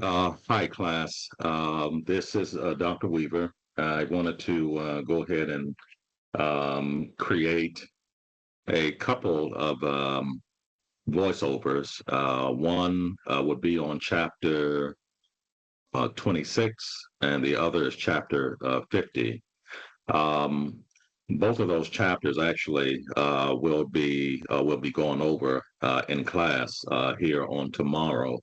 Hi, class. This is Dr. Weaver. I wanted to go ahead and create a couple of voiceovers. One would be on chapter 26, and the other is chapter 50. Um, Both of those chapters actually will be going over in class here on tomorrow,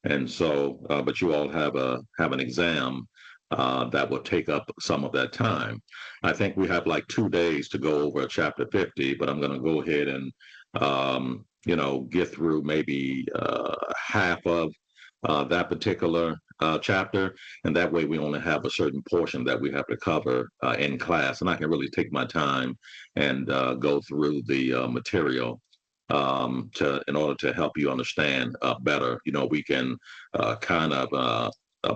and so but you all have an exam that will take up some of that time. I think we have like 2 days to go over chapter 50, but I'm going to go ahead and get through maybe half of that particular chapter, and that way we only have a certain portion that we have to cover in class, and I can really take my time and go through the material to in order to help you understand better. We can kind of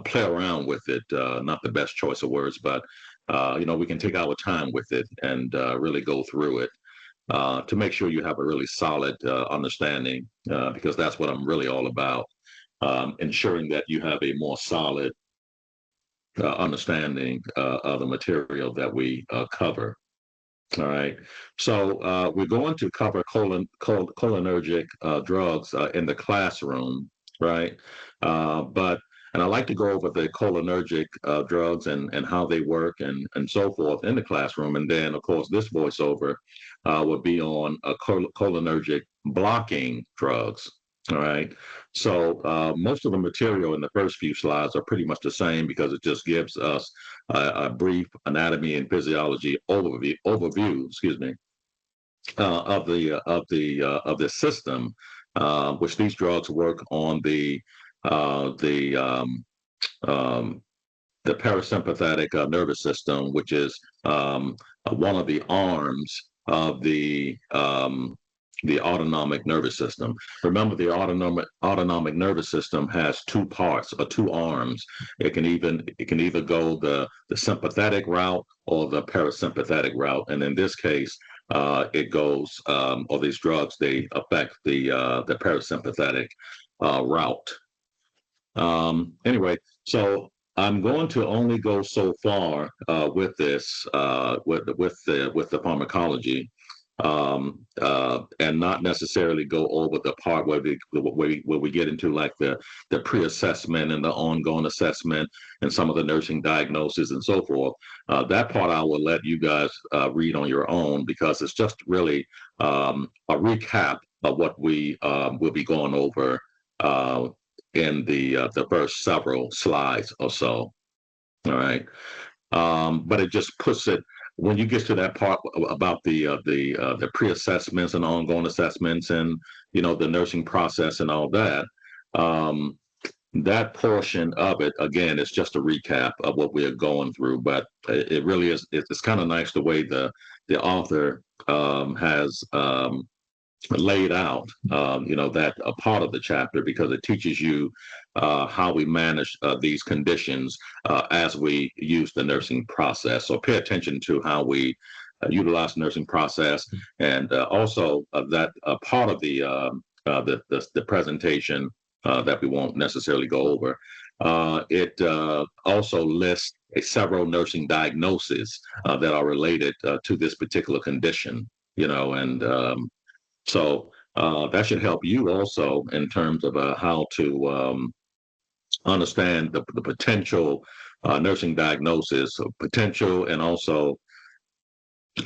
play around with it. Not the best choice of words, but we can take our time with it and really go through it. To make sure you have a really solid understanding, because that's what I'm really all about, ensuring that you have a more solid understanding of the material that we cover. All right. So we're going to cover cholinergic drugs in the classroom, right? But and I like to go over the cholinergic drugs and how they work and so forth in the classroom. And then, of course, this voiceover would be on cholinergic blocking drugs. All right. So most of the material in the first few slides are pretty much the same because it just gives us a brief anatomy and physiology overview, excuse me, of the system, which these drugs work on uh, the um, um, the parasympathetic nervous system, which is one of the arms of the autonomic nervous system. Remember, the autonomic nervous system has two parts or two arms. It can either go the sympathetic route or the parasympathetic route, and in this case, it goes or these drugs they affect the parasympathetic route. Anyway, so I'm going to only go so far with this, with the pharmacology, and not necessarily go over the part where we get into like the pre-assessment and the ongoing assessment and some of the nursing diagnosis and so forth. That part I will let you guys read on your own because it's just really a recap of what we will be going over. Uh, in the first several slides or so. All right, but it just puts it when you get to that part about the pre-assessments and ongoing assessments and the nursing process and all that. Um, that portion of it again is just a recap of what we are going through, but it really is. It's kind of nice the way the author has laid out, that a part of the chapter because it teaches you how we manage these conditions as we use the nursing process. So pay attention to how we utilize the nursing process, and also that part of the presentation that we won't necessarily go over. It also lists several nursing diagnoses that are related to this particular condition. And so that should help you also in terms of how to understand the potential nursing diagnosis, potential, and also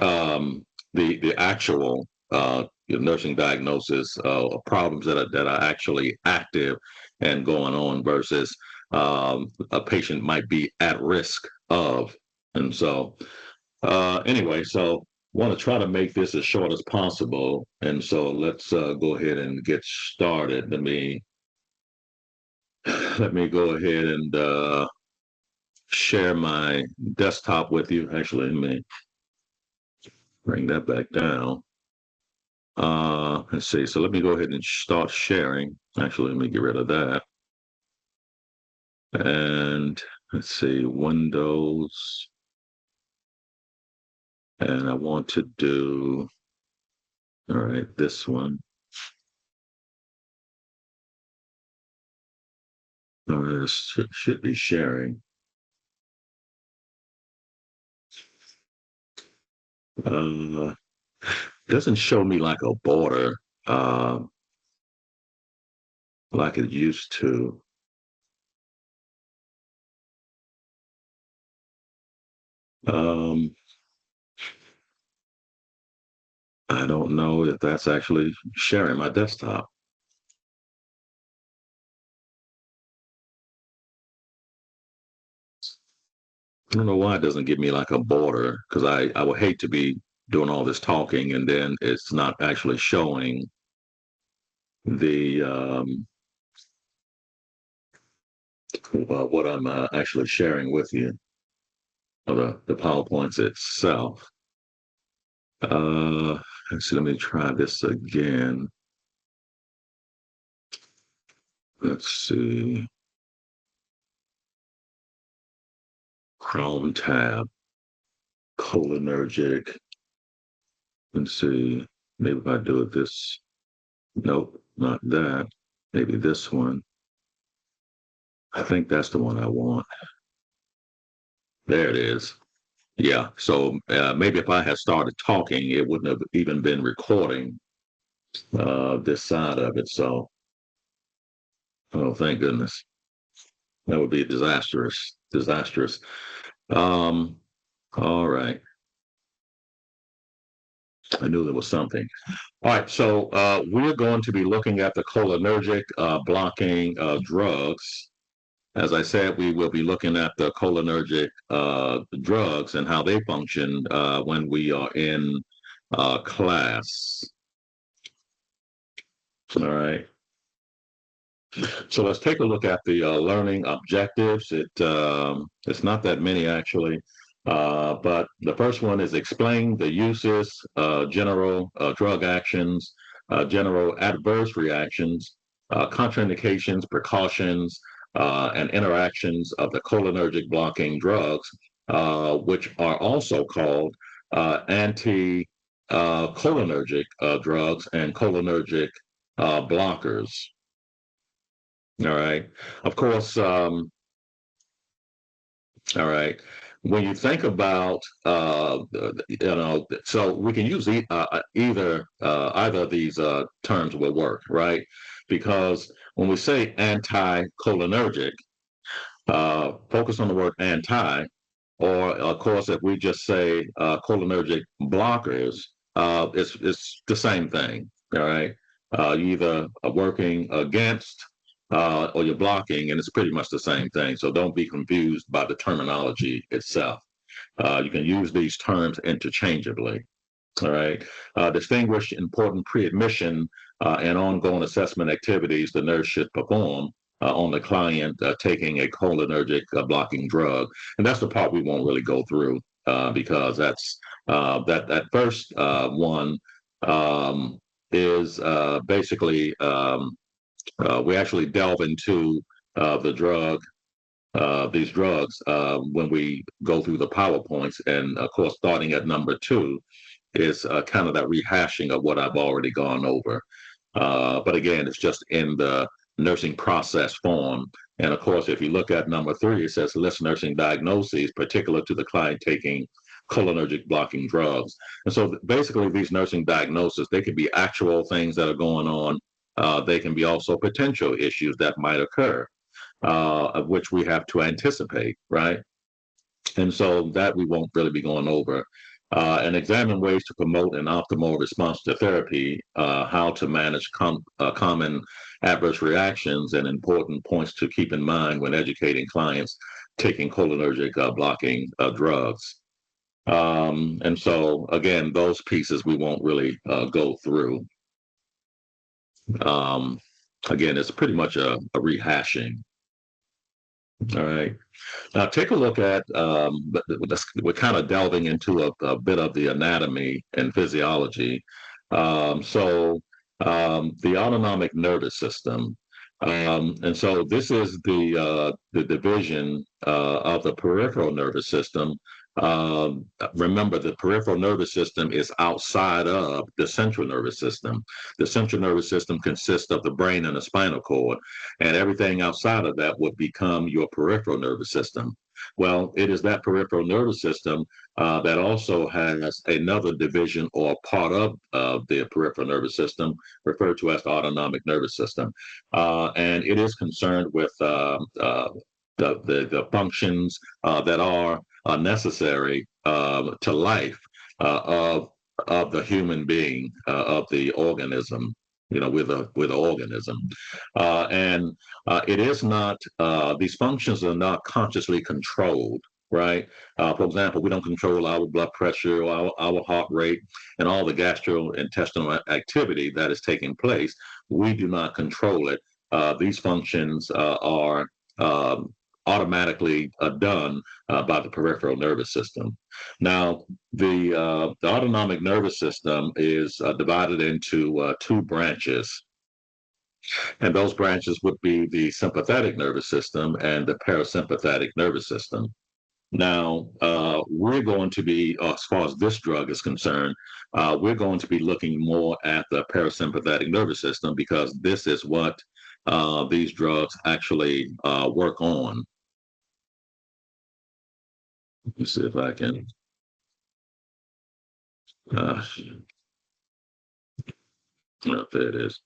the actual nursing diagnosis problems that are actually active and going on versus a patient might be at risk of. And so anyway, so want to try to make this as short as possible, and so let's go ahead and get started. Let me go ahead and share my desktop with you. Actually, let me bring that back down. Let's see. So let me go ahead and start sharing. Actually, let me get rid of that. And let's see, Windows, and I want to do all right. This one. Should be sharing. Uh, doesn't show me like a border uh, like it used to. Um, I don't know if that's actually sharing my desktop. I don't know why it doesn't give me like a border because I would hate to be doing all this talking and then it's not actually showing the what I'm actually sharing with you, or the PowerPoints itself. Uh, let's see, let me try this again. Let's see, Chrome tab, cholinergic. Let's see, maybe if I do it this, nope, not that. Maybe this one. I think that's the one I want. There it is. Yeah. So maybe if I had started talking, it wouldn't have even been recording this side of it. So, oh, thank goodness. That would be disastrous. Disastrous. Um, all right. I knew there was something. All right. So we're going to be looking at the cholinergic blocking drugs. As I said, we will be looking at the cholinergic drugs and how they function when we are in class. All right. So let's take a look at the learning objectives. It's not that many actually, but the first one is explain the uses, general drug actions, general adverse reactions, contraindications, precautions, and interactions of the cholinergic blocking drugs, which are also called anti cholinergic drugs and cholinergic blockers. All right. Of course, all right. When you think about, so we can use either of these terms will work, right? Because when we say anti-cholinergic, focus on the word anti, or of course, if we just say cholinergic blockers, it's the same thing. All right, you either are working against or you're blocking, and it's pretty much the same thing. So don't be confused by the terminology itself. You can use these terms interchangeably. All right. Distinguish important pre-admission and ongoing assessment activities the nurse should perform on the client taking a cholinergic blocking drug, and that's the part we won't really go through because that's that first one um, is basically we actually delve into the drug these drugs when we go through the PowerPoints. And of course, starting at number two is kind of that rehashing of what I've already gone over. But again, it's just in the nursing process form. And of course, if you look at number three, it says list nursing diagnoses particular to the client taking cholinergic blocking drugs. And so basically these nursing diagnoses, they can be actual things that are going on. They can be also potential issues that might occur, of which we have to anticipate, right? And so that we won't really be going over. And examine ways to promote an optimal response to therapy, how to manage common adverse reactions, and important points to keep in mind when educating clients taking cholinergic blocking drugs. And so, again, those pieces we won't really go through. Um, again, it's pretty much a rehashing. All right. Now, take a look at, we're kind of delving into a bit of the anatomy and physiology. The autonomic nervous system. And so this is the division of the peripheral nervous system Remember, the peripheral nervous system is outside of the central nervous system. The central nervous system consists of the brain and the spinal cord, and everything outside of that would become your peripheral nervous system. Well, it is that peripheral nervous system that also has another division or part of the peripheral nervous system referred to as the autonomic nervous system. And it is concerned with the functions that are necessary to life of the human being, of the organism, with the organism. And it is not, these functions are not consciously controlled, right? For example, we don't control our blood pressure or our heart rate and all the gastrointestinal activity that is taking place. We do not control it. These functions are automatically done by the peripheral nervous system. Now, the autonomic nervous system is divided into two branches, and those branches would be the sympathetic nervous system and the parasympathetic nervous system. Now, we're going to be, as far as this drug is concerned, we're going to be looking more at the parasympathetic nervous system because this is what these drugs actually work on. Let me see if I can. No, there it is.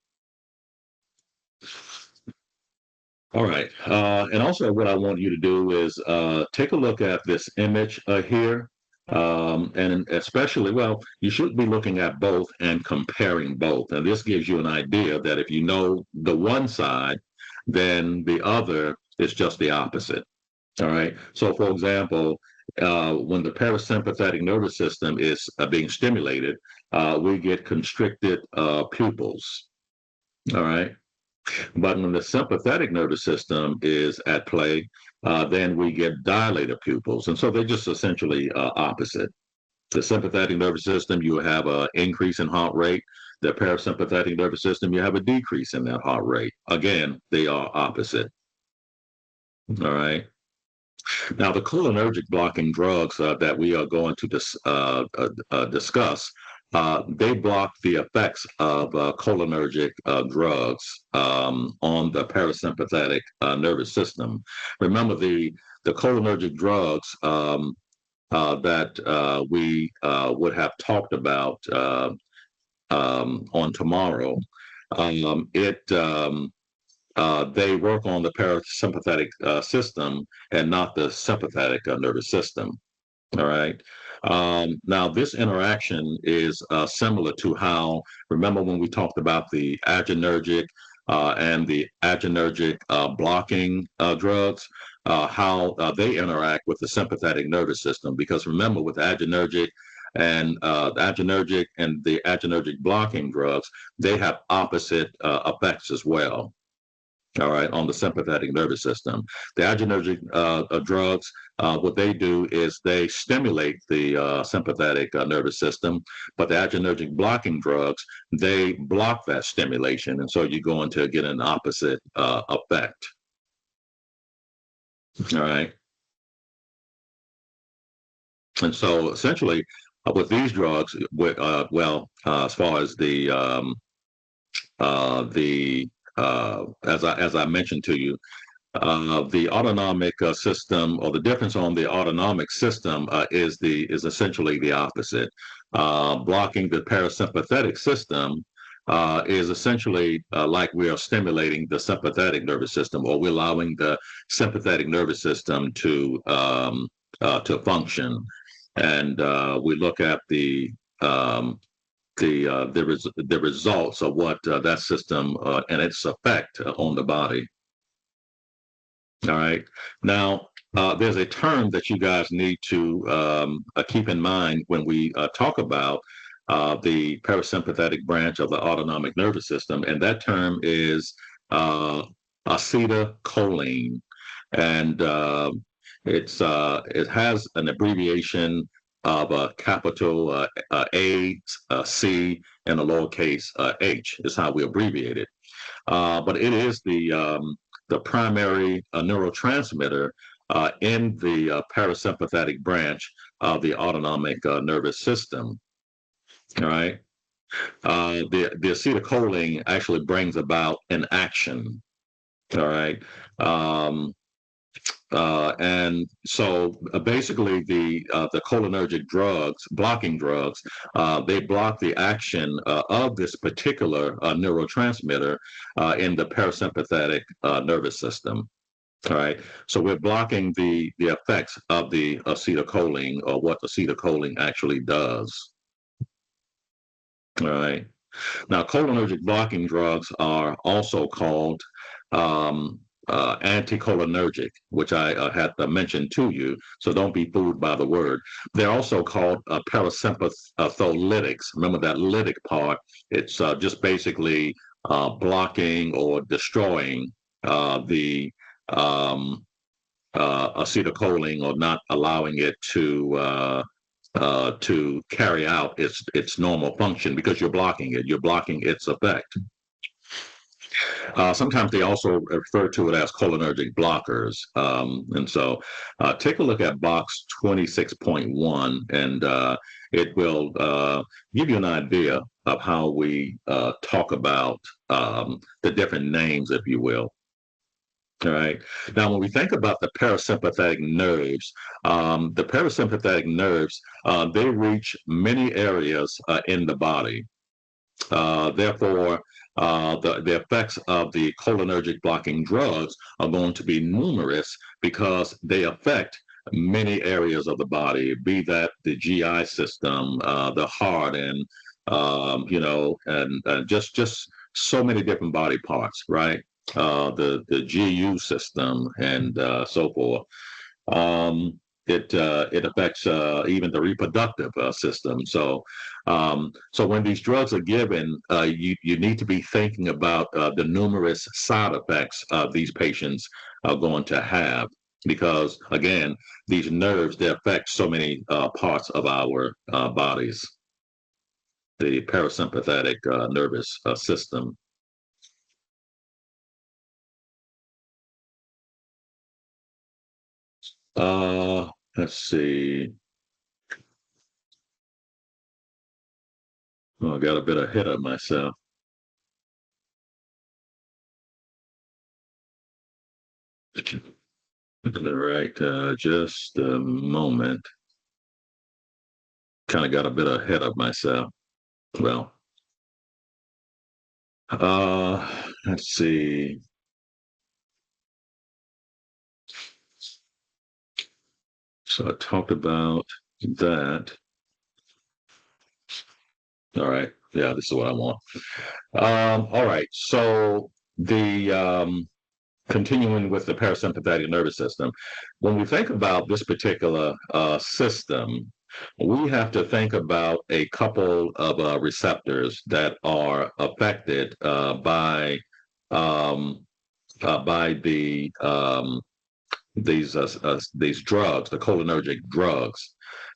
All right. And also, what I want you to do is take a look at this image here. And especially, well, you should be looking at both and comparing both. And this gives you an idea that if you know the one side, then the other is just the opposite. All right. So, for example, when the parasympathetic nervous system is being stimulated, we get constricted pupils. All right. But when the sympathetic nervous system is at play, then we get dilated pupils. And so they're just essentially opposite. The sympathetic nervous system, you have an increase in heart rate. The parasympathetic nervous system, you have a decrease in that heart rate. Again, they are opposite. All right. Now, the cholinergic blocking drugs that we are going to discuss, they block the effects of cholinergic drugs on the parasympathetic nervous system. Remember, the cholinergic drugs that we would have talked about on tomorrow, they work on the parasympathetic system and not the sympathetic nervous system. All right. Now, this interaction is similar to how, remember when we talked about the adrenergic and the adrenergic blocking drugs, how they interact with the sympathetic nervous system. Because remember, with adrenergic and the adrenergic blocking drugs, they have opposite effects as well. All right, on the sympathetic nervous system. The adrenergic drugs, what they do is they stimulate the sympathetic nervous system, but the adrenergic blocking drugs, they block that stimulation. And so you're going to get an opposite effect. All right. And so essentially, with these drugs, as far as as I mentioned to you, the autonomic system, or the difference on the autonomic system, is essentially the opposite. Blocking the parasympathetic system is essentially like we are stimulating the sympathetic nervous system, or we're allowing the sympathetic nervous system to function. And we look at the results of what that system and its effect on the body. All right. Now, there's a term that you guys need to keep in mind when we talk about the parasympathetic branch of the autonomic nervous system, and that term is acetylcholine, and it has an abbreviation of a capital A, C, and a lowercase h is how we abbreviate it. But it is the primary neurotransmitter in the parasympathetic branch of the autonomic nervous system. All right. The acetylcholine actually brings about an action. All right. Um, and so basically, the cholinergic drugs, blocking drugs, they block the action of this particular neurotransmitter in the parasympathetic nervous system. All right. So we're blocking the effects of the acetylcholine, or what acetylcholine actually does. All right. Now, cholinergic blocking drugs are also called um, anticholinergic, which I had mentioned to you. So don't be fooled by the word. They're also called parasympatholytics. Remember that lytic part? It's just basically blocking or destroying the acetylcholine, or not allowing it to carry out its normal function, because you're blocking it. You're blocking its effect. Sometimes they also refer to it as cholinergic blockers. And so take a look at box 26.1, and it will give you an idea of how we talk about the different names, if you will. All right. Now, when we think about the parasympathetic nerves, they reach many areas in the body. Therefore, the effects of the cholinergic blocking drugs are going to be numerous, because they affect many areas of the body, be that the GI system, the heart, and just so many different body parts, right? The GU system, and so forth. It affects even the reproductive system. So when these drugs are given, you need to be thinking about the numerous side effects these patients are going to have, because again, these nerves, they affect so many parts of our bodies, the parasympathetic nervous system. Let's see. Oh, I got a bit ahead of myself. All right, just a moment. Kind of got a bit ahead of myself. Well, let's see. So I talked about that. All right. Yeah, this is what I want. All right. So the continuing with the parasympathetic nervous system, when we think about this particular system, we have to think about a couple of receptors that are affected um, by these drugs, the cholinergic drugs.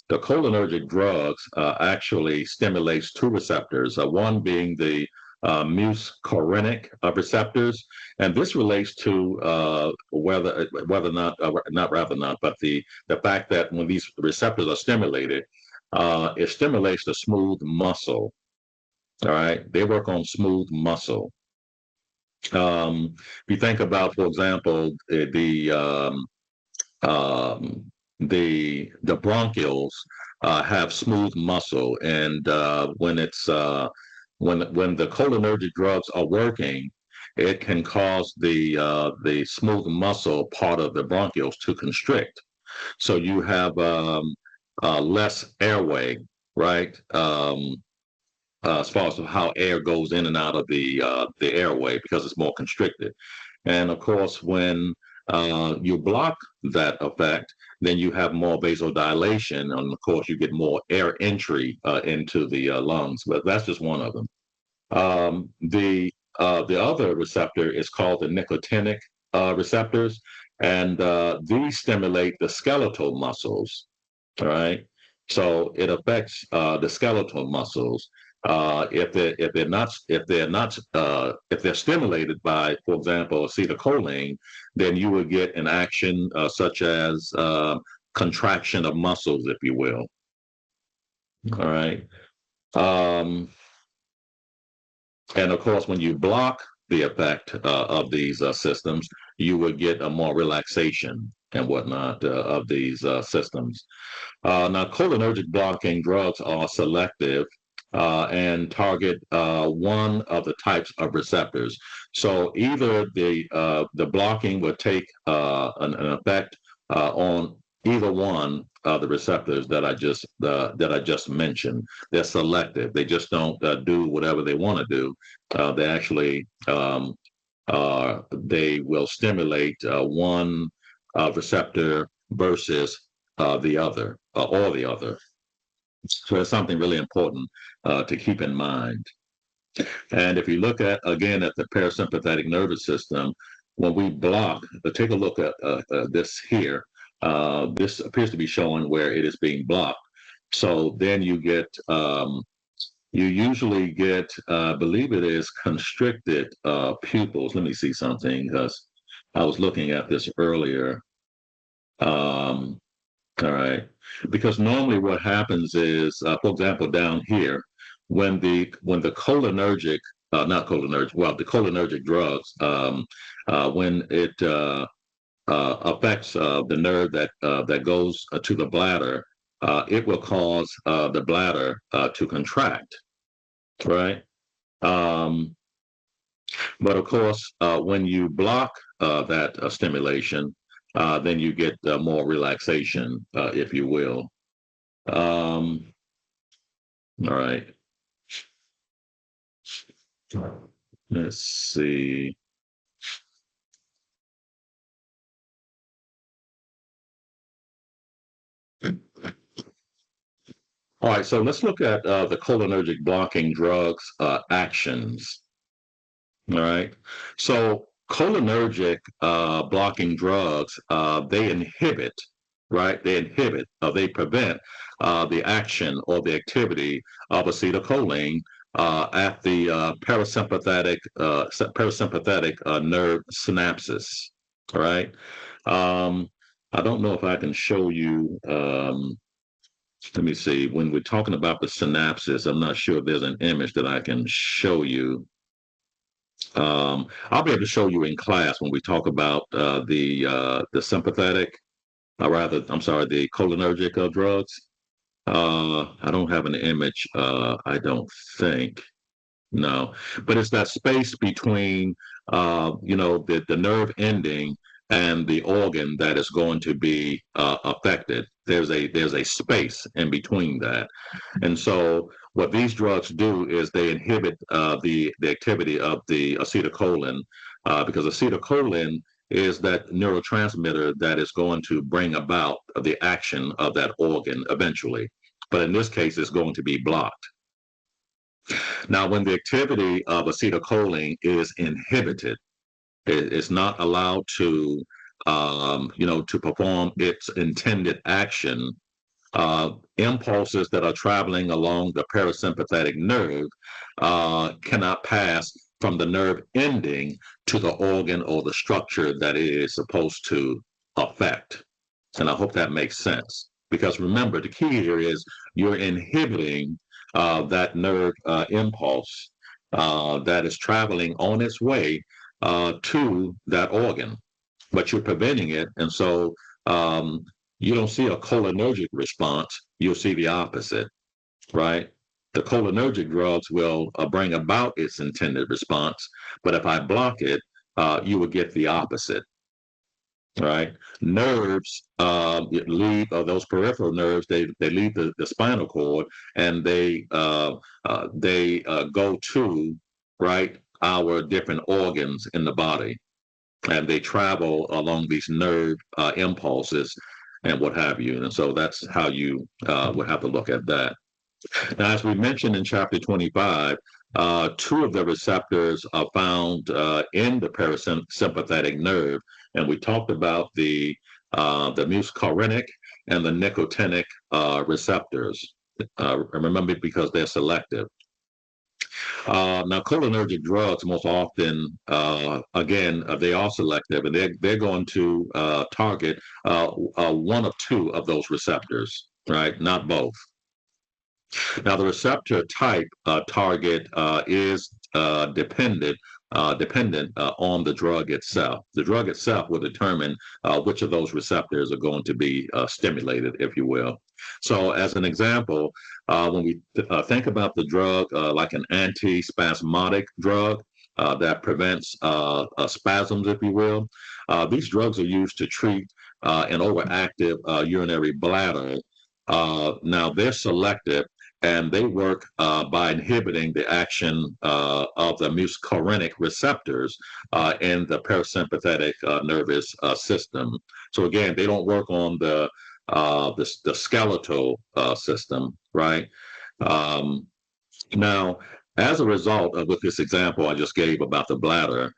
The cholinergic drugs actually stimulates two receptors, one being the muscarinic receptors, and this relates to whether or not, not rather not, but the fact that when these receptors are stimulated, it stimulates the smooth muscle. All right, they work on smooth muscle. If you think about, for example, the bronchioles have smooth muscle, and when the cholinergic drugs are working, it can cause the smooth muscle part of the bronchioles to constrict. So you have less airway, right? As far as how air goes in and out of the airway, because it's more constricted. And of course, when you block that effect, then you have more vasodilation, and of course, you get more air entry into the lungs. But that's just one of them. The other receptor is called the nicotinic receptors, and these stimulate the skeletal muscles. All right, so it affects the skeletal muscles. If they're stimulated by, for example, acetylcholine, then you would get an action such as contraction of muscles, if you will. All right. Um, and of course, when you block the effect of these systems, you would get a more relaxation and whatnot of these systems. Now, cholinergic blocking drugs are selective and target one of the types of receptors. So either the blocking would take an effect on either one of the receptors that I just mentioned. They're selective. They just don't do whatever they want to do. They actually they will stimulate one receptor versus the other or the other. So it's something really important to keep in mind. And if you look at, again, at the parasympathetic nervous system, when we block, take a look at this here. This appears to be showing where it is being blocked. So then you usually get, I believe it is constricted pupils. Let me see something because I was looking at this earlier. Um, all right. Because normally what happens is, for example, down here, when the cholinergic, not cholinergic, well, the cholinergic drugs, when it affects the nerve that goes to the bladder, it will cause the bladder to contract, right? Um, but of course, when you block that stimulation, then you get more relaxation, if you will. Um, all right. Let's see. All right, so let's look at the cholinergic blocking drugs actions. All right. So cholinergic blocking drugs, they inhibit, right? They prevent the action or the activity of acetylcholine at the parasympathetic nerve synapses. All right. Um, I don't know if I can show you. Let me see. When we're talking about the synapses, I'm not sure if there's an image that I can show you. I'll be able to show you in class when we talk about the sympathetic, or rather, I'm sorry, the cholinergic drugs. I don't have an image. I don't think. No, but it's that space between, the nerve ending and the organ that is going to be affected. There's a space in between that. And so what these drugs do is they inhibit the activity of the acetylcholine because acetylcholine is that neurotransmitter that is going to bring about the action of that organ eventually. But in this case, it's going to be blocked. Now, when the activity of acetylcholine is inhibited, it's not allowed to perform its intended action. Impulses that are traveling along the parasympathetic nerve cannot pass from the nerve ending to the organ or the structure that it is supposed to affect. And I hope that makes sense. Because remember, the key here is you're inhibiting that nerve impulse that is traveling on its way to that organ, but you're preventing it. And so you don't see a cholinergic response, you'll see the opposite, right? The cholinergic drugs will bring about its intended response, but if I block it, you will get the opposite, right? Nerves leave, those peripheral nerves, they leave the spinal cord and they go to, right, our different organs in the body. And they travel along these nerve impulses and what have you. And so that's how you would have to look at that. Now, as we mentioned in chapter 25, two of the receptors are found in the parasympathetic nerve, and we talked about the muscarinic and the nicotinic receptors. Remember, because they're selective. Now, cholinergic drugs most often, again, they are selective, and they're going to target one of two of those receptors, right? Not both. Now, the receptor type target is dependent on the drug itself. The drug itself will determine which of those receptors are going to be stimulated, if you will. So, as an example, when we think about the drug like an antispasmodic drug that prevents spasms, if you will, these drugs are used to treat an overactive urinary bladder. Now, they're selective and they work by inhibiting the action of the muscarinic receptors in the parasympathetic nervous system. So again, they don't work on the skeletal system, right? Um, Now, as a result of with this example I just gave about the bladder,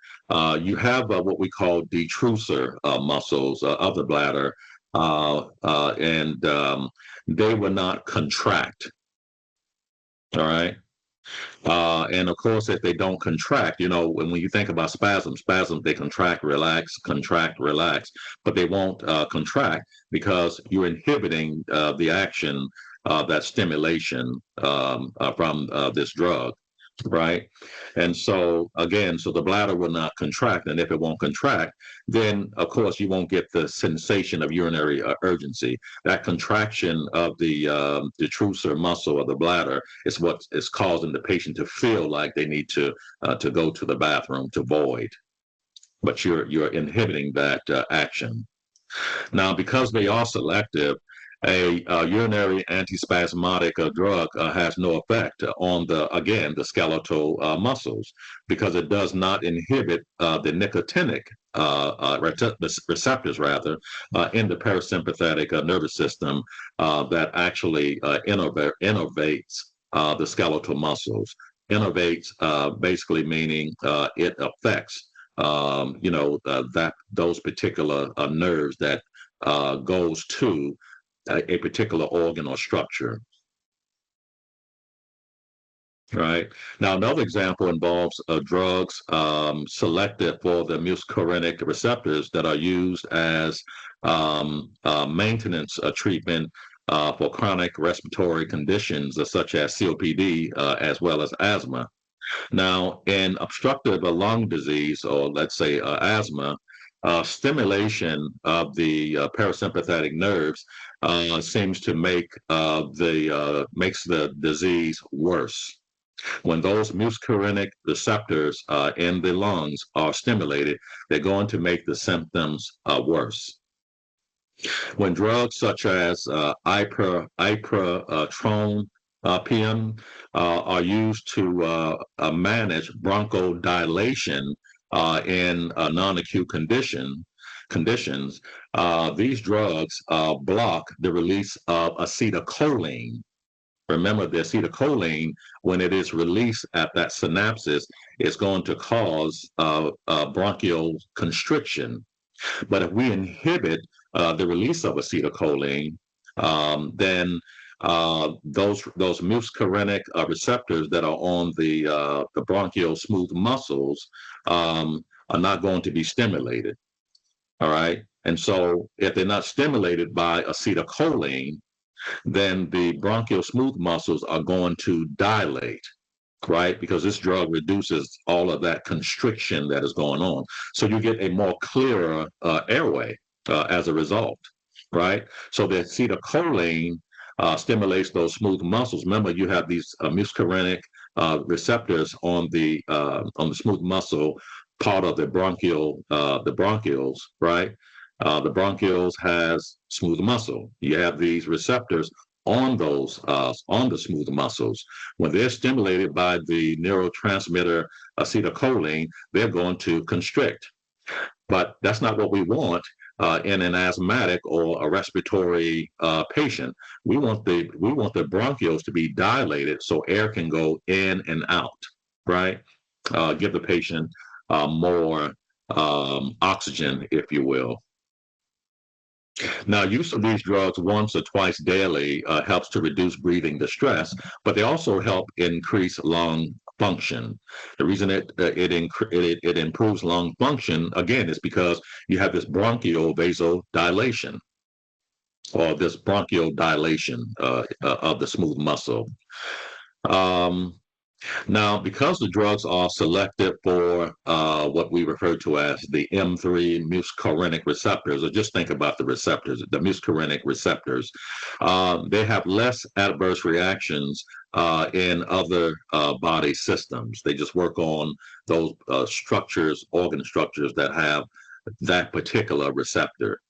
you have what we call detrusor muscles of the bladder, and they will not contract. All right. And of course, if they don't contract, when you think about spasms, they contract, relax, but they won't contract because you're inhibiting the action, that stimulation from this drug, right? And so again, so the bladder will not contract, and if it won't contract, then of course you won't get the sensation of urinary urgency. That contraction of the detrusor muscle of the bladder is what is causing the patient to feel like they need to go to the bathroom to void, but you're inhibiting that action. Now, because they are selective, a urinary antispasmodic drug has no effect on the skeletal muscles because it does not inhibit the nicotinic receptors rather in the parasympathetic nervous system that actually innervates the skeletal muscles. Innervates basically meaning it affects that those particular nerves that goes to a particular organ or structure. Right. Now, another example involves drugs selected for the muscarinic receptors that are used as maintenance treatment for chronic respiratory conditions such as COPD as well as asthma. Now, in obstructive lung disease, or let's say asthma, stimulation of the parasympathetic nerves seems to makes the disease worse. When those muscarinic receptors in the lungs are stimulated, they're going to make the symptoms worse. When drugs such as ipratropium are used to manage bronchodilation in non-acute conditions, these drugs block the release of acetylcholine. Remember, the acetylcholine, when it is released at that synapses, is going to cause bronchial constriction. But if we inhibit the release of acetylcholine, then those muscarinic receptors that are on the bronchial smooth muscles are not going to be stimulated. All right. And so if they're not stimulated by acetylcholine, then the bronchial smooth muscles are going to dilate, right? Because this drug reduces all of that constriction that is going on. So you get a more clearer airway as a result, right? So the acetylcholine stimulates those smooth muscles. Remember, you have these muscarinic receptors on the smooth muscle part of the bronchioles, right? The bronchioles has smooth muscle. You have these receptors on on the smooth muscles. When they're stimulated by the neurotransmitter acetylcholine, they're going to constrict. But that's not what we want in an asthmatic or a respiratory patient. We want the bronchioles to be dilated so air can go in and out, right? Give the patient more oxygen, if you will. Now, use of these drugs once or twice daily helps to reduce breathing distress, but they also help increase lung function. The reason it improves lung function again is because you have this bronchial vasodilation or this bronchial dilation of the smooth muscle. Um, Now, because the drugs are selected for what we refer to as the M3 muscarinic receptors, or just think about the receptors, the muscarinic receptors, they have less adverse reactions in other body systems. They just work on those structures, organ structures that have that particular receptor.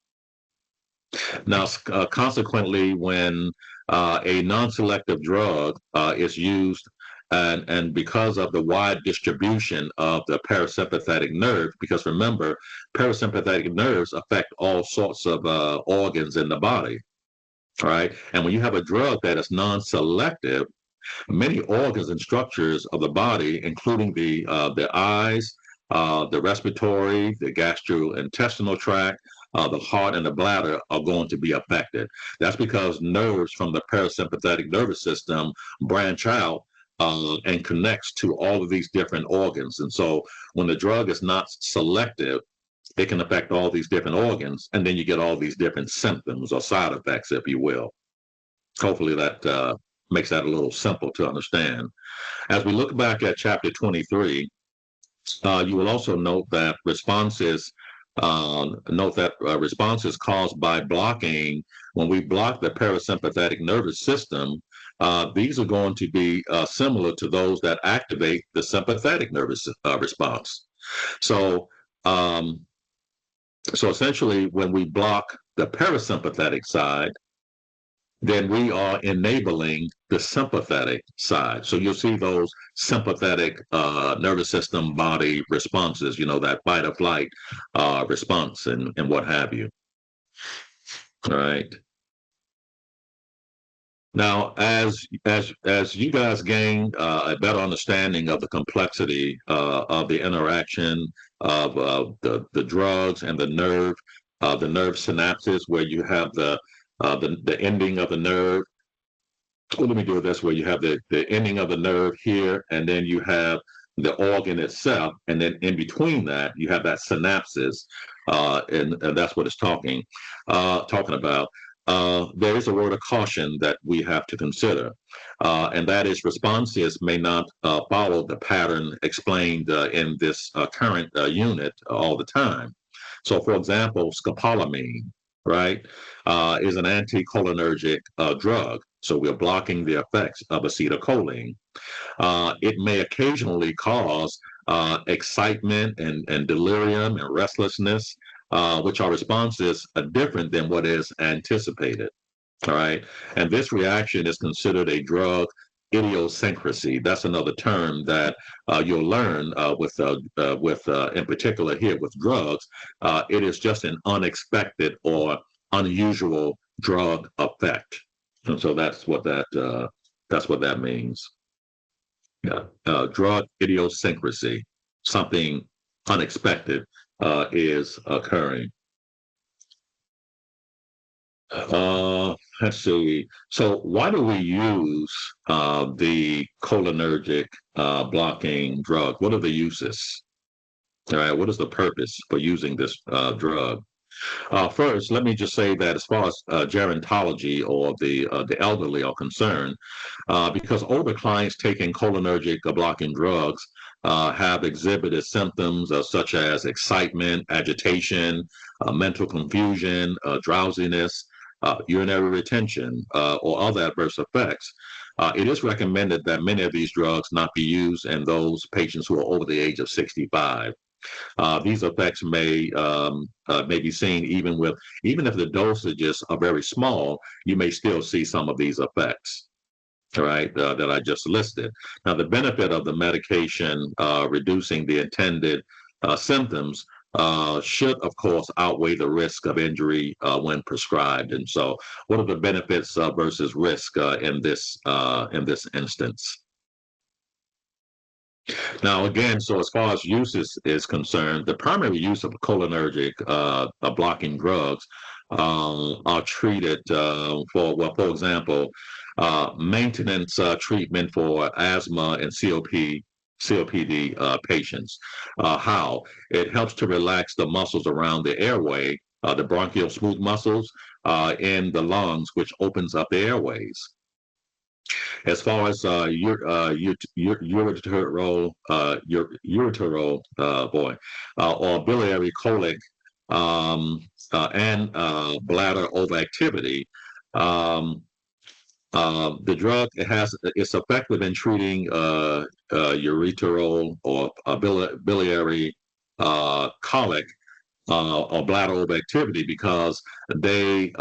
Now, consequently, when a non-selective drug is used, and because of the wide distribution of the parasympathetic nerve, because remember, parasympathetic nerves affect all sorts of organs in the body, right? And when you have a drug that is non-selective, many organs and structures of the body, including the eyes, the respiratory, the gastrointestinal tract, the heart, and the bladder are going to be affected. That's because nerves from the parasympathetic nervous system branch out and connects to all of these different organs. And so when the drug is not selective, it can affect all these different organs, and then you get all these different symptoms or side effects, if you will. Hopefully that makes that a little simple to understand. As we look back at chapter 23, you will also note that responses caused by blocking, when we block the parasympathetic nervous system, these are going to be similar to those that activate the sympathetic nervous response. So, um, so essentially, when we block the parasympathetic side, then we are enabling the sympathetic side. So you'll see those sympathetic nervous system body responses, that fight or flight response and what have you. All right. Now, as you guys gain a better understanding of the complexity of the interaction of the drugs and the nerve synapses, where you have the ending of the nerve. Well, let me do it this way. You have the ending of the nerve here, and then you have the organ itself, and then in between that, you have that synapses, and that's what it's talking about. There is a word of caution that we have to consider, and that is responses may not follow the pattern explained in this current unit all the time. So, for example, scopolamine, right, is an anticholinergic drug. So we're blocking the effects of acetylcholine. It may occasionally cause excitement and delirium and restlessness, which are responses different than what is anticipated. All right. And this reaction is considered a drug idiosyncrasy. That's another term that you'll learn in particular here with drugs. It is just an unexpected or unusual drug effect. And so that's what that means. Yeah. Drug idiosyncrasy, something unexpected is occurring. Let's see. So why do we use the cholinergic blocking drug? What are the uses? All right. What is the purpose for using this drug? First, let me just say that as far as gerontology or the elderly are concerned, because older clients taking cholinergic blocking drugs have exhibited symptoms such as excitement, agitation, mental confusion, drowsiness, urinary retention, or other adverse effects. It is recommended that many of these drugs not be used in those patients who are over the age of 65. These effects may be seen even if the dosages are very small, you may still see some of these effects. All right, that I just listed. Now, the benefit of the medication reducing the intended symptoms should, of course, outweigh the risk of injury when prescribed. And so, what are the benefits versus risk in this instance? Now, again, so as far as use is concerned, the primary use of cholinergic blocking drugs are treated for example, maintenance treatment for asthma and COPD COPD patients. How? It helps to relax the muscles around the airway, the bronchial smooth muscles in the lungs, which opens up the airways. As far as ureteral or biliary colic and bladder overactivity, um, the drug it's effective in treating ureteral or biliary colic or bladder overactivity because they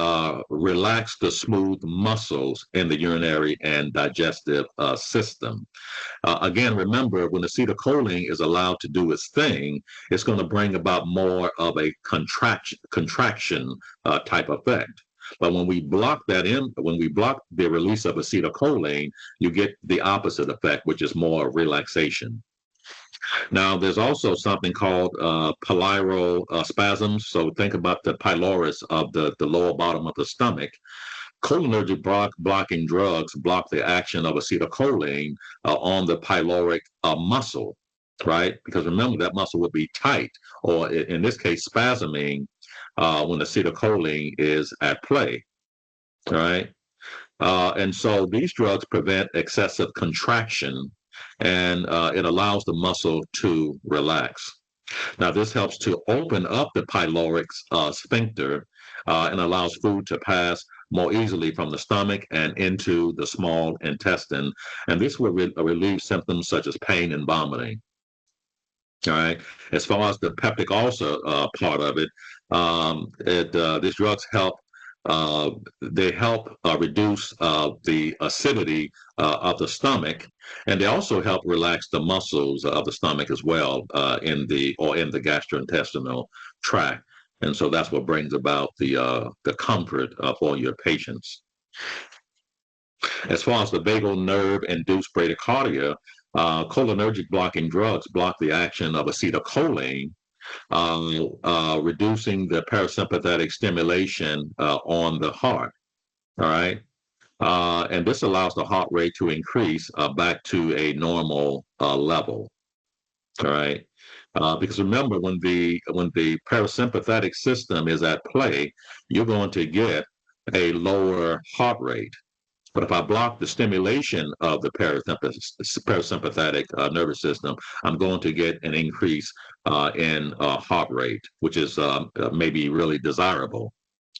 relax the smooth muscles in the urinary and digestive system. Again, remember, when acetylcholine is allowed to do its thing, it's going to bring about more of a contraction type effect. But when we block the release of acetylcholine, you get the opposite effect, which is more relaxation. Now, there's also something called spasms. So think about the pylorus of the lower bottom of the stomach. Cholinergic blocking drugs block the action of acetylcholine on the pyloric muscle, right? Because remember, that muscle would be tight, or in this case, spasming when acetylcholine is at play, right? And so these drugs prevent excessive contraction and it allows the muscle to relax. Now, this helps to open up the pyloric sphincter and allows food to pass more easily from the stomach and into the small intestine. And this will relieve symptoms such as pain and vomiting. All right. As far as the peptic ulcer part of it, these drugs help. They help reduce the acidity of the stomach, and they also help relax the muscles of the stomach as well in the gastrointestinal tract. And so that's what brings about the comfort for your patients. As far as the vagal nerve induced bradycardia, cholinergic blocking drugs block the action of acetylcholine, reducing the parasympathetic stimulation on the heart. All right. And this allows the heart rate to increase back to a normal level. All right. Because remember, when the parasympathetic system is at play, you're going to get a lower heart rate. But if I block the stimulation of the parasympathetic nervous system, I'm going to get an increase in heart rate, which is maybe really desirable.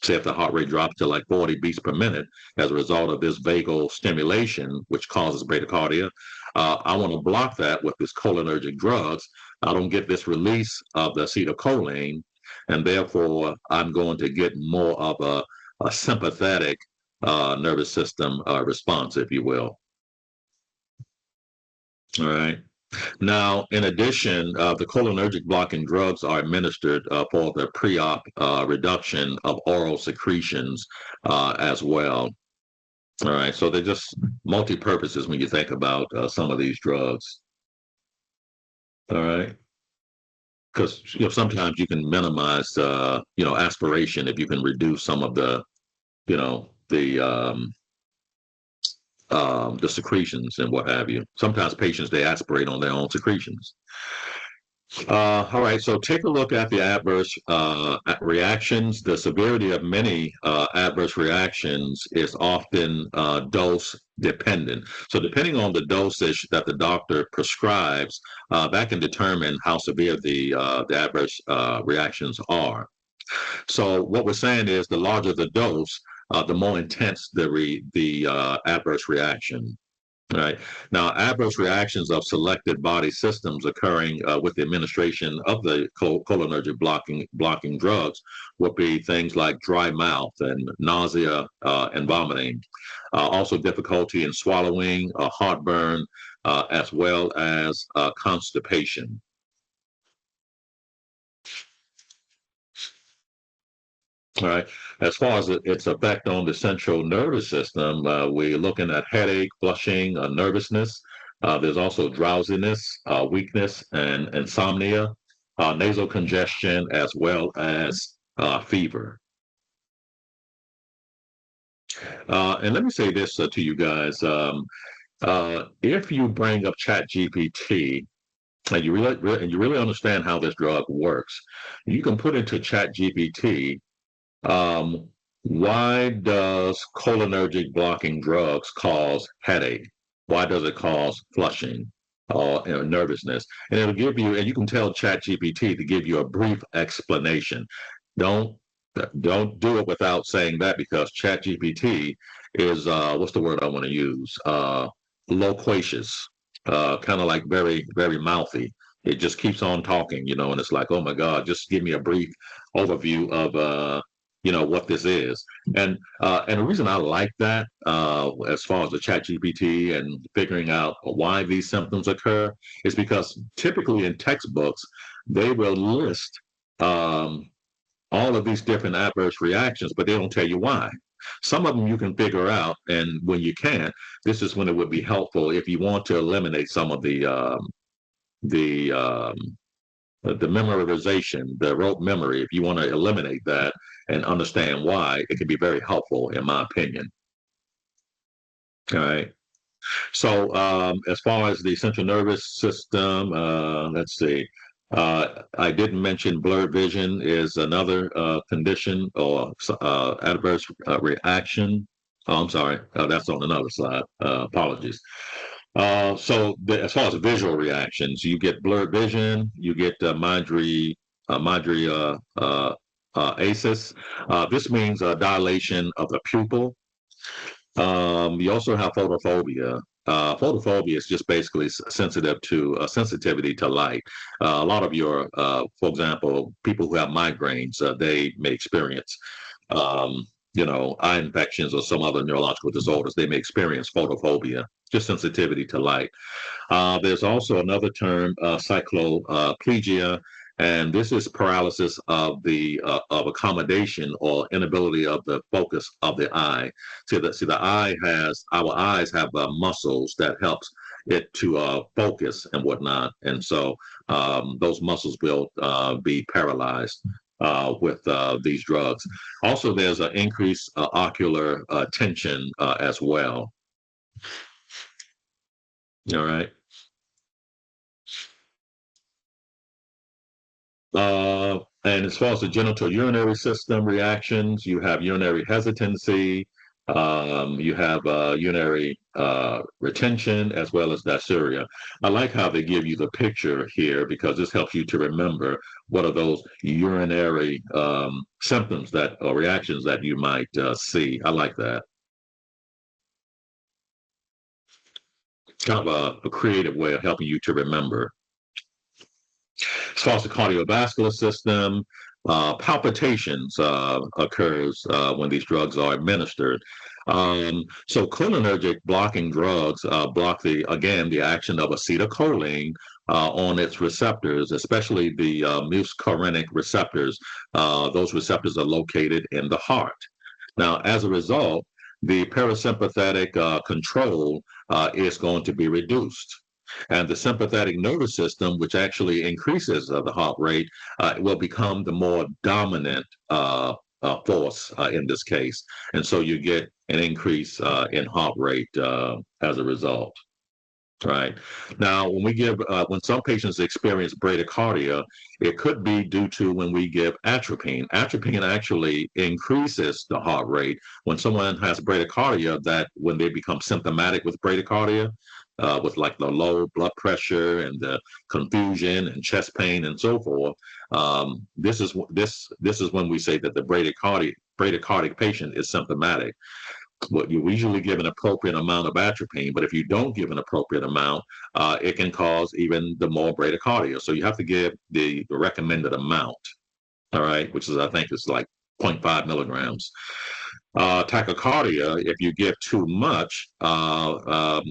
Say if the heart rate drops to like 40 beats per minute as a result of this vagal stimulation, which causes bradycardia, I want to block that with this cholinergic drugs. I don't get this release of the acetylcholine, and therefore I'm going to get more of a sympathetic nervous system response, if you will. All right. Now, in addition, the cholinergic blocking drugs are administered for the pre-op reduction of oral secretions as well. All right. So they're just multi-purposes when you think about some of these drugs. All right. Because sometimes you can minimize aspiration if you can reduce some of the you know the secretions and what have you. Sometimes patients, they aspirate on their own secretions. All right, so take a look at the adverse reactions. The severity of many adverse reactions is often dose dependent. So depending on the dosage that the doctor prescribes, that can determine how severe the adverse reactions are. So what we're saying is the larger the dose, the more intense the adverse reaction. Right. Now, adverse reactions of selected body systems occurring with the administration of the cholinergic blocking drugs would be things like dry mouth and nausea and vomiting. Also, difficulty in swallowing, heartburn, as well as constipation. All right. As far as its effect on the central nervous system, we're looking at headache, flushing, nervousness. There's also drowsiness, weakness, and insomnia, nasal congestion, as well as fever. And let me say this to you guys. If you bring up ChatGPT and you really understand how this drug works, you can put into ChatGPT, um, why does cholinergic blocking drugs cause headache? Why does it cause flushing or nervousness? And it'll give you, and you can tell ChatGPT to give you a brief explanation. Don't don't do it without saying that, because ChatGPT is what's the word I want to use? Loquacious, kind of like very mouthy. It just keeps on talking, and it's like, oh my God, just give me a brief overview of what this is. And the reason I like that, as far as the chat GPT and figuring out why these symptoms occur, is because typically in textbooks they will list um, all of these different adverse reactions, but they don't tell you why. Some of them you can figure out, and when you can't, this is when it would be helpful if you want to eliminate some of the the memorization, the rote memory. If you want to eliminate that and understand why, it can be very helpful, in my opinion. All right. So, as far as the central nervous system, let's see. I didn't mention blurred vision is another condition or adverse reaction. Oh, I'm sorry. That's on another slide. Apologies. As far as visual reactions, you get blurred vision, you get acis. This means dilation of the pupil. You also have photophobia. Photophobia is just basically sensitive to sensitivity to light. A lot of for example, people who have migraines, they may experience, eye infections or some other neurological disorders. They may experience photophobia, just sensitivity to light. There's also another term, cycloplegia, and this is paralysis of the of accommodation or inability of the focus of the eye. The our eyes have muscles that helps it to focus and whatnot, and so those muscles will be paralyzed with these drugs. Also, there's an increased ocular tension as well. All right. And as far as the genital urinary system reactions, you have urinary hesitancy, you have urinary retention, as well as dysuria. I like how they give you the picture here, because this helps you to remember what are those urinary symptoms that or reactions that you might see. I like that. Kind of a creative way of helping you to remember. As far as the cardiovascular system, palpitations occurs when these drugs are administered. So cholinergic blocking drugs block the action of acetylcholine on its receptors, especially the muscarinic receptors. Those receptors are located in the heart. Now, as a result, the parasympathetic control is going to be reduced. And the sympathetic nervous system, which actually increases the heart rate, will become the more dominant force in this case. And so you get an increase in heart rate as a result. Right. Now, when some patients experience bradycardia, it could be due to when we give atropine. Atropine actually increases the heart rate. When someone has bradycardia, that when they become symptomatic with bradycardia, with like the low blood pressure and the confusion and chest pain and so forth, this is when we say that the bradycardic patient is symptomatic. What you usually give an appropriate amount of atropine, but if you don't give an appropriate amount, it can cause even the more bradycardia. So you have to give the recommended amount, all right, which is I think is like 0.5 milligrams. Tachycardia, if you give too much, a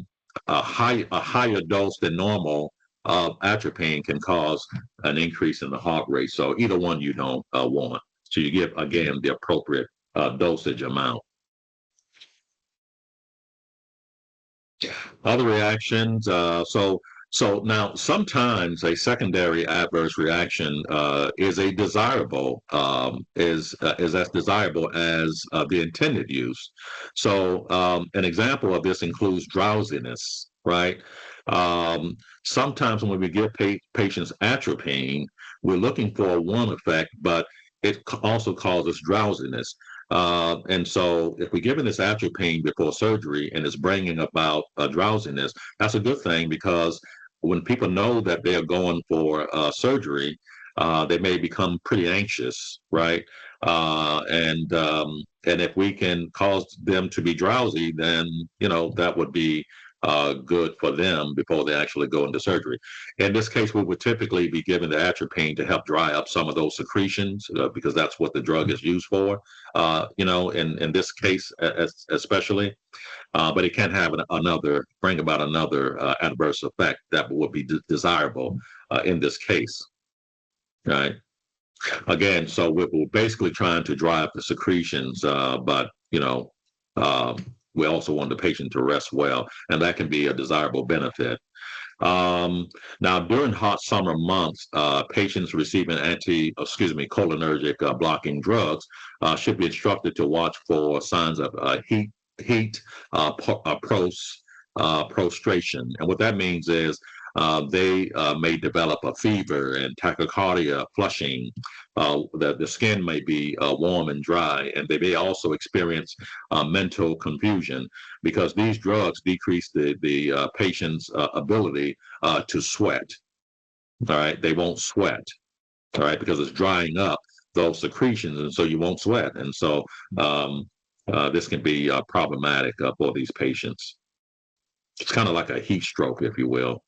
higher dose than normal of atropine can cause an increase in the heart rate. So either one you don't want. So you give again the appropriate dosage amount. Other reactions. So now, sometimes a secondary adverse reaction is a desirable is as desirable as the intended use. So an example of this includes drowsiness, right? Sometimes when we give patients atropine, we're looking for one effect, but it also causes drowsiness. And so, if we're giving this atropine before surgery and it's bringing about drowsiness, that's a good thing because when people know that they are going for surgery, they may become pretty anxious, right? And if we can cause them to be drowsy, then that would be good for them before they actually go into surgery. In this case, we would typically be given the atropine to help dry up some of those secretions because that's what the drug is used for. In this case, especially. But it can have bring about another adverse effect that would be desirable in this case, right? Again, so we're basically trying to drive the secretions, but um, we also want the patient to rest well, and that can be a desirable benefit. Now, during hot summer months, patients receiving cholinergic blocking drugs should be instructed to watch for signs of heat, prostration. And what that means is they may develop a fever and tachycardia, flushing. The skin may be warm and dry, and they may also experience mental confusion because these drugs decrease the patient's ability to sweat. All right, they won't sweat. All right, because it's drying up those secretions, and so you won't sweat, and so this can be problematic for these patients. It's kind of like a heat stroke, if you will.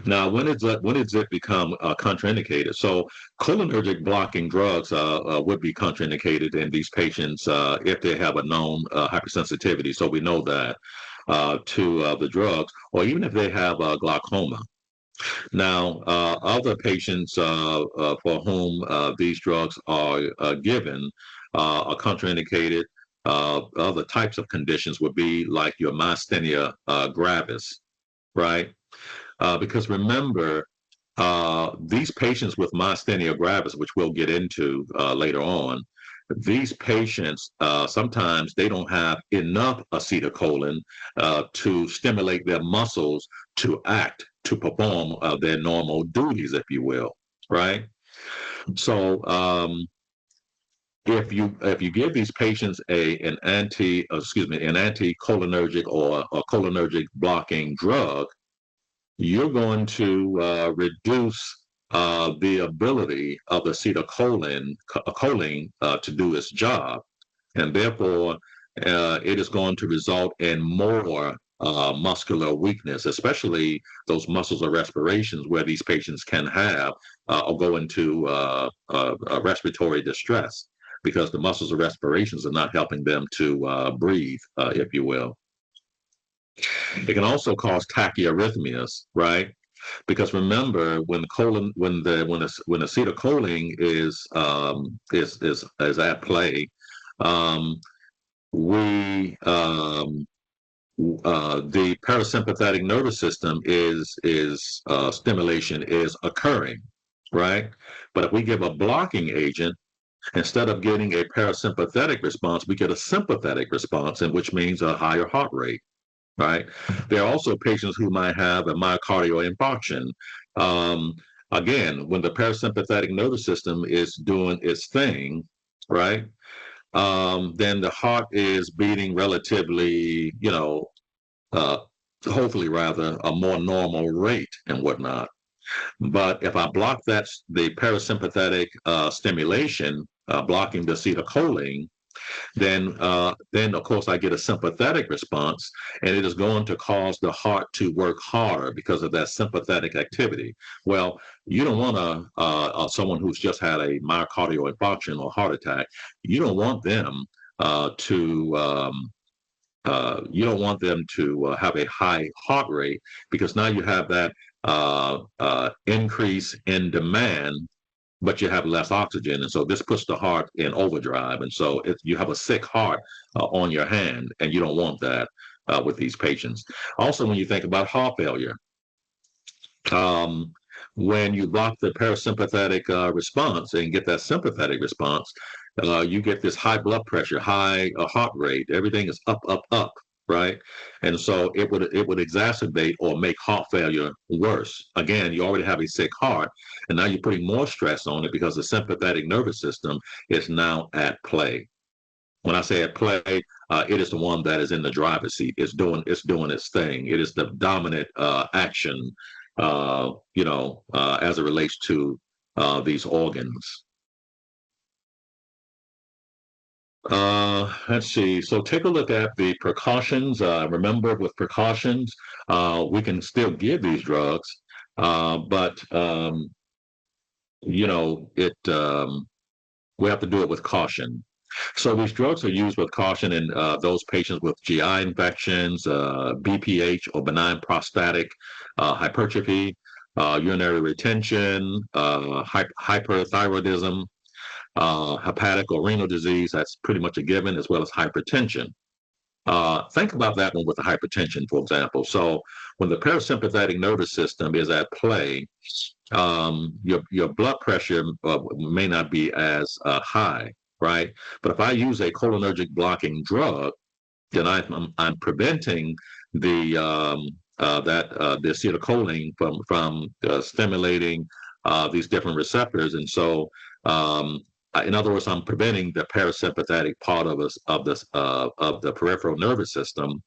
Now, when does it become contraindicated? So, cholinergic blocking drugs would be contraindicated in these patients if they have a known hypersensitivity. So we know that to the drugs, or even if they have glaucoma. Now, other patients for whom these drugs are given are contraindicated. Other types of conditions would be like your myasthenia gravis, right? Because remember, these patients with myasthenia gravis, which we'll get into later on, these patients sometimes they don't have enough acetylcholine to stimulate their muscles to perform their normal duties, if you will, right? So if you give these patients an anticholinergic or a cholinergic blocking drug, you're going to reduce the ability of the acetylcholine to do its job. And therefore, it is going to result in more muscular weakness, especially those muscles of respirations where these patients can have or go into respiratory distress because the muscles of respirations are not helping them to breathe, if you will. It can also cause tachyarrhythmias, right? Because remember, when acetylcholine is at play, um, we the parasympathetic nervous system is stimulation is occurring, right? But if we give a blocking agent, instead of getting a parasympathetic response, we get a sympathetic response, and which means a higher heart rate, right? There are also patients who might have a myocardial infarction. Um, Again, when the parasympathetic nervous system is doing its thing, right? Then the heart is beating relatively, uh, hopefully rather a more normal rate and whatnot. But if I block the parasympathetic stimulation, blocking the acetylcholine, then of course I get a sympathetic response, and it is going to cause the heart to work harder because of that sympathetic activity. Well, you don't want someone who's just had a myocardial infarction or heart attack. You don't want them to you don't want them to have a high heart rate because now you have that increase in demand, but you have less oxygen. And so this puts the heart in overdrive. And so you have a sick heart on your hand, and you don't want that. with these patients. Also, when you think about heart failure, um, when you block the parasympathetic response and get that sympathetic response, you get this high blood pressure, high heart rate. Everything is up, up, up, right? And so it would exacerbate or make heart failure worse. Again, you already have a sick heart, and now you're putting more stress on it because the sympathetic nervous system is now at play. When I say at play, it is the one that is in the driver's seat. It's doing its thing. It is the dominant action, as it relates to these organs. Let's see. So take a look at the precautions. Remember, with precautions, we can still give these drugs, but it we have to do it with caution. So these drugs are used with caution in those patients with GI infections, BPH or benign prostatic hypertrophy, urinary retention, hyperthyroidism, hepatic or renal disease. That's pretty much a given, as well as hypertension. Think about that one with the hypertension, for example. So when the parasympathetic nervous system is at play, your blood pressure may not be as high, right? But if I use a cholinergic blocking drug, then I'm preventing the acetylcholine from stimulating these different receptors, and so in other words, I'm preventing the parasympathetic part of the peripheral nervous system,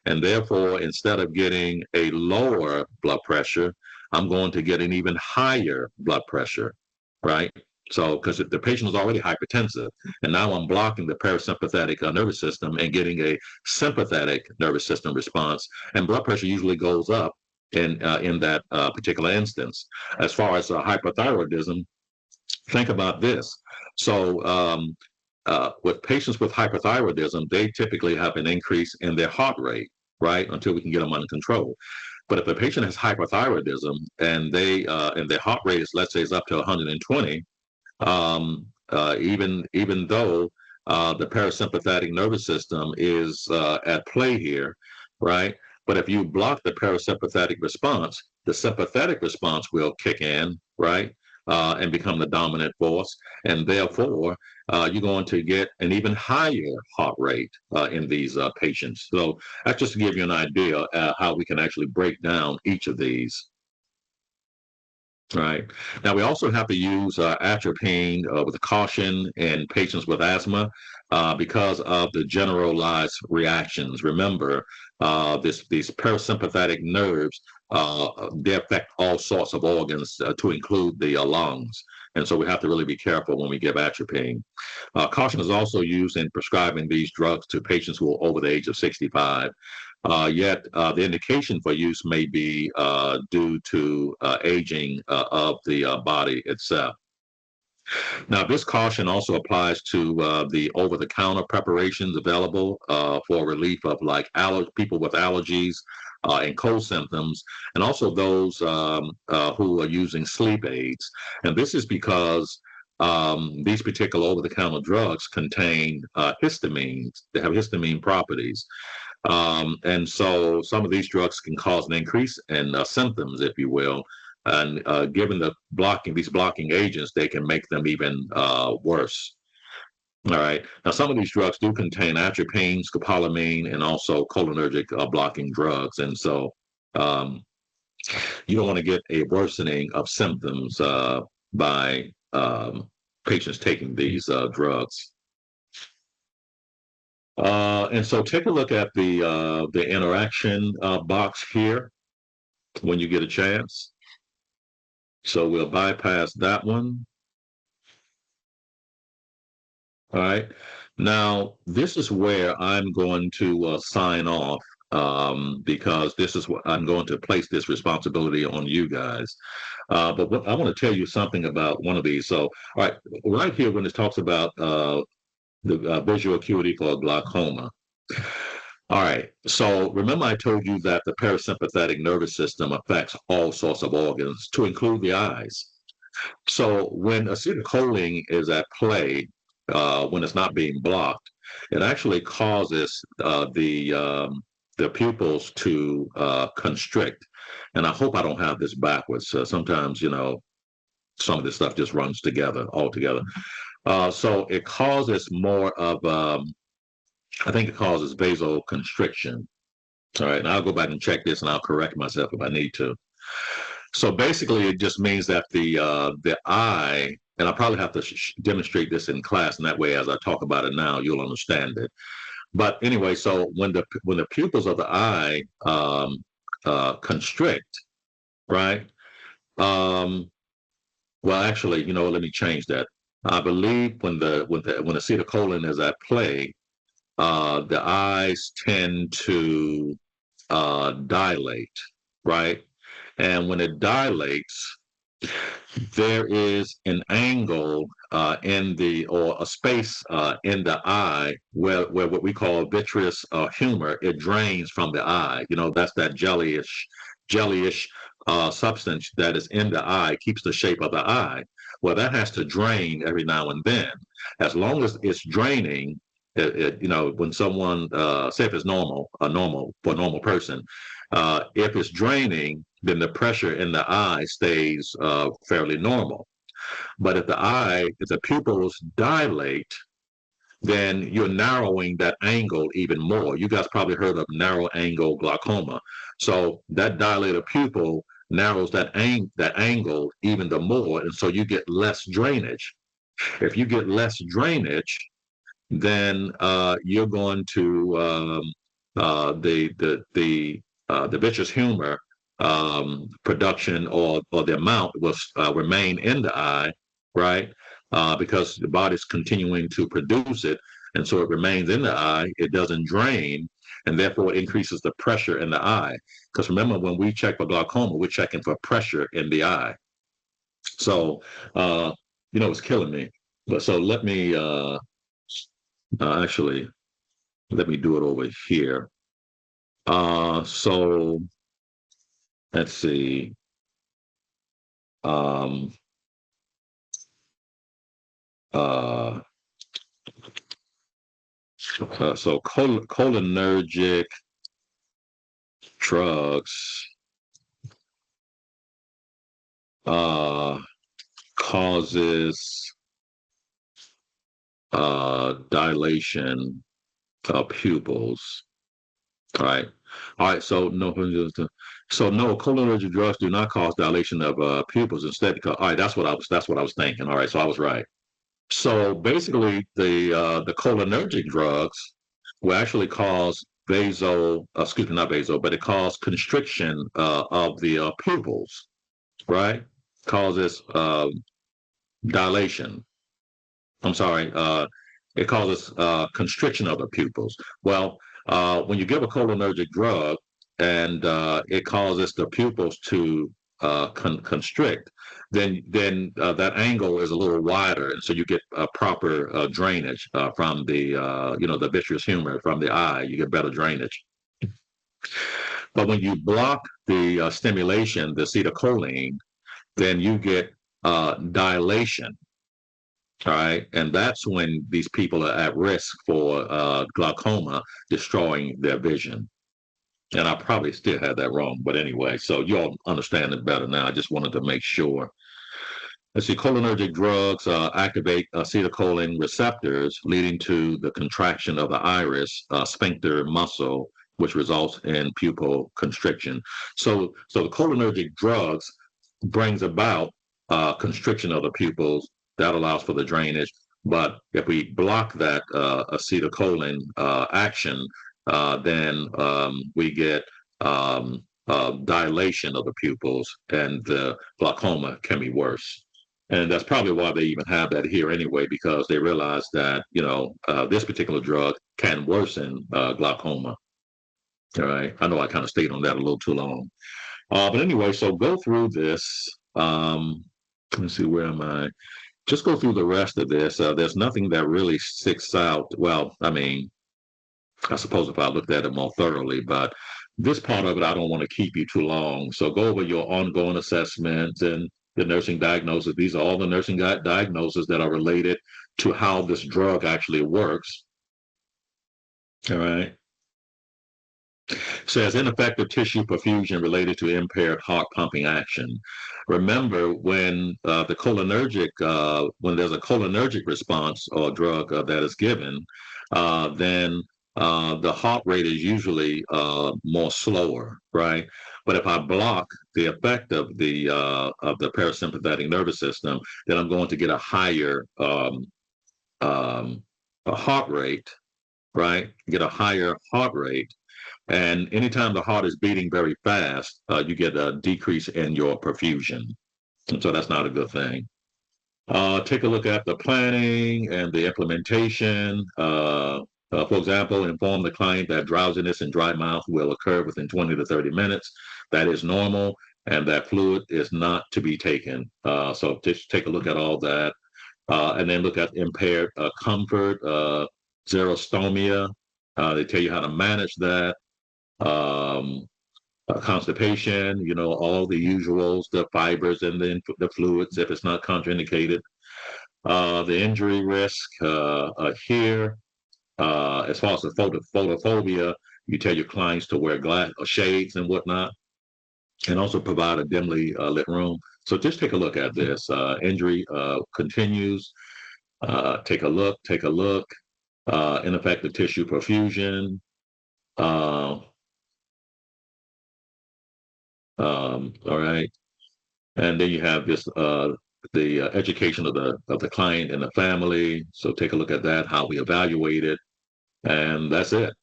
and therefore, instead of getting a lower blood pressure, I'm going to get an even higher blood pressure, right? So, because the patient is already hypertensive, and now I'm blocking the parasympathetic nervous system and getting a sympathetic nervous system response, and blood pressure usually goes up in that particular instance. As far as hypothyroidism, think about this. So, with patients with hypothyroidism, they typically have an increase in their heart rate, right, until we can get them under control. But if a patient has hypothyroidism and their heart rate is, let's say, is up to 120, even though the parasympathetic nervous system is at play here, right? But if you block the parasympathetic response, the sympathetic response will kick in, right? And become the dominant force. And therefore, you're going to get an even higher heart rate in these patients. So that's just to give you an idea how we can actually break down each of these. Right. Now, we also have to use atropine with caution in patients with asthma because of the generalized reactions. Remember, these parasympathetic nerves, they affect all sorts of organs to include the lungs. And so we have to really be careful when we give atropine. Caution is also used in prescribing these drugs to patients who are over the age of 65. Yet the indication for use may be due to aging of the body itself. Now, this caution also applies to the over-the-counter preparations available for relief of like people with allergies and cold symptoms, and also those who are using sleep aids. And this is because these particular over-the-counter drugs contain histamines. They have histamine properties. And so some of these drugs can cause an increase in symptoms, if you will. And given these blocking agents, they can make them even worse. All right. Now, some of these drugs do contain atropine, scopolamine, and also cholinergic blocking drugs. And so you don't want to get a worsening of symptoms by patients taking these drugs. And so take a look at the interaction box here when you get a chance. So we'll bypass that one. All right. Now, this is where I'm going to sign off because this is what I'm going to place this responsibility on you guys. But I want to tell you something about one of these. So, all right, right here when it talks about the visual acuity for glaucoma. All right. So remember, I told you that the parasympathetic nervous system affects all sorts of organs, to include the eyes. So when acetylcholine is at play, when it's not being blocked, it actually causes the pupils to constrict. And I hope I don't have this backwards. Sometimes, some of this stuff just runs together altogether. So it causes more of, I think it causes vasoconstriction. All right, and I'll go back and check this, and I'll correct myself if I need to. So basically, it just means that the eye, and I probably have to demonstrate this in class, and that way, as I talk about it now, you'll understand it. But anyway, so when the pupils of the eye constrict, right? Um, well, actually, let me change that. I believe when acetylcholine is at play, the eyes tend to dilate, right? And when it dilates, there is an angle or a space in the eye where what we call vitreous humor, it drains from the eye. That's that jellyish substance that is in the eye, keeps the shape of the eye. Well, that has to drain every now and then. As long as it's draining, when someone, say if it's normal for a normal person, if it's draining, then the pressure in the eye stays fairly normal. But if the pupils dilate, then you're narrowing that angle even more. You guys probably heard of narrow angle glaucoma. So that dilated pupil narrows that angle even the more, and so you get less drainage. If you get less drainage, then you're going to the vitreous humor production or the amount will remain in the eye, right? Because the body's continuing to produce it, and so it remains in the eye. It doesn't drain, and therefore it increases the pressure in the eye. Because remember, when we check for glaucoma, we're checking for pressure in the eye. So, it's killing me. But so actually, let me do it over here. So let's see. Um, so cholinergic drugs causes dilation of pupils. All right. So no, cholinergic drugs do not cause dilation of pupils. Instead, all right, that's what I was thinking. All right, so I was right. So basically, the cholinergic drugs will actually cause excuse me, not vaso, but it causes constriction of the pupils, right? Causes dilation. I'm sorry, it causes constriction of the pupils. Well, when you give a cholinergic drug and it causes the pupils to constrict, then that angle is a little wider, and so you get a proper drainage from the vitreous humor from the eye. You get better drainage. But when you block the stimulation, the acetylcholine, then you get dilation. All right. And that's when these people are at risk for glaucoma, destroying their vision. And I probably still had that wrong. But anyway, so you all understand it better now. I just wanted to make sure. Let's see, cholinergic drugs activate acetylcholine receptors, leading to the contraction of the iris sphincter muscle, which results in pupil constriction. So the cholinergic drugs brings about constriction of the pupils. That allows for the drainage. But if we block that acetylcholine action, then we get dilation of the pupils, and the glaucoma can be worse. And that's probably why they even have that here anyway, because they realize that, this particular drug can worsen glaucoma. All right. I know I kind of stayed on that a little too long. But anyway, so go through this. Let me see, where am I? Just go through the rest of this. There's nothing that really sticks out. Well, I mean, I suppose if I looked at it more thoroughly, but this part of it, I don't want to keep you too long. So go over your ongoing assessments and the nursing diagnosis. These are all the nursing diagnoses that are related to how this drug actually works. All right. Says ineffective tissue perfusion related to impaired heart pumping action. Remember, when there's a cholinergic response or drug that is given, then the heart rate is usually more slower, right? But if I block the effect of the parasympathetic nervous system, then I'm going to get um, a heart rate, right? Get a higher heart rate, and anytime the heart is beating very fast, you get a decrease in your perfusion. And so that's not a good thing. Take a look at the planning and the implementation. For example, inform the client that drowsiness and dry mouth will occur within 20 to 30 minutes. That is normal, and that fluid is not to be taken. So just take a look at all that. And then look at impaired comfort, xerostomia. They tell you how to manage that. Um, Constipation, all the usuals, the fibers and the fluids if it's not contraindicated. The injury risk here, as far as the photophobia, you tell your clients to wear glass or shades and whatnot, and also provide a dimly lit room. So just take a look at this. Injury continues. Take a look. Ineffective tissue perfusion. Uh, all right. And then you have this the education of the client and the family. So take a look at that, how we evaluate it, and that's it.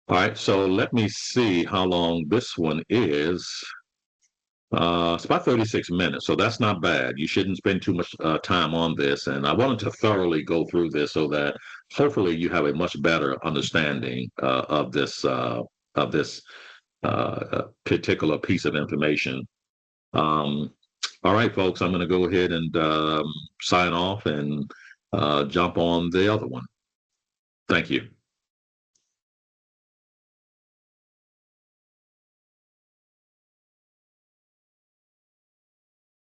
All right. So let me see how long this one is. It's about 36 minutes, so that's not bad. You shouldn't spend too much time on this. And I wanted to thoroughly go through this so that hopefully you have a much better understanding of this particular piece of information. Um, all right, folks, I'm going to go ahead and sign off and jump on the other one. Thank you.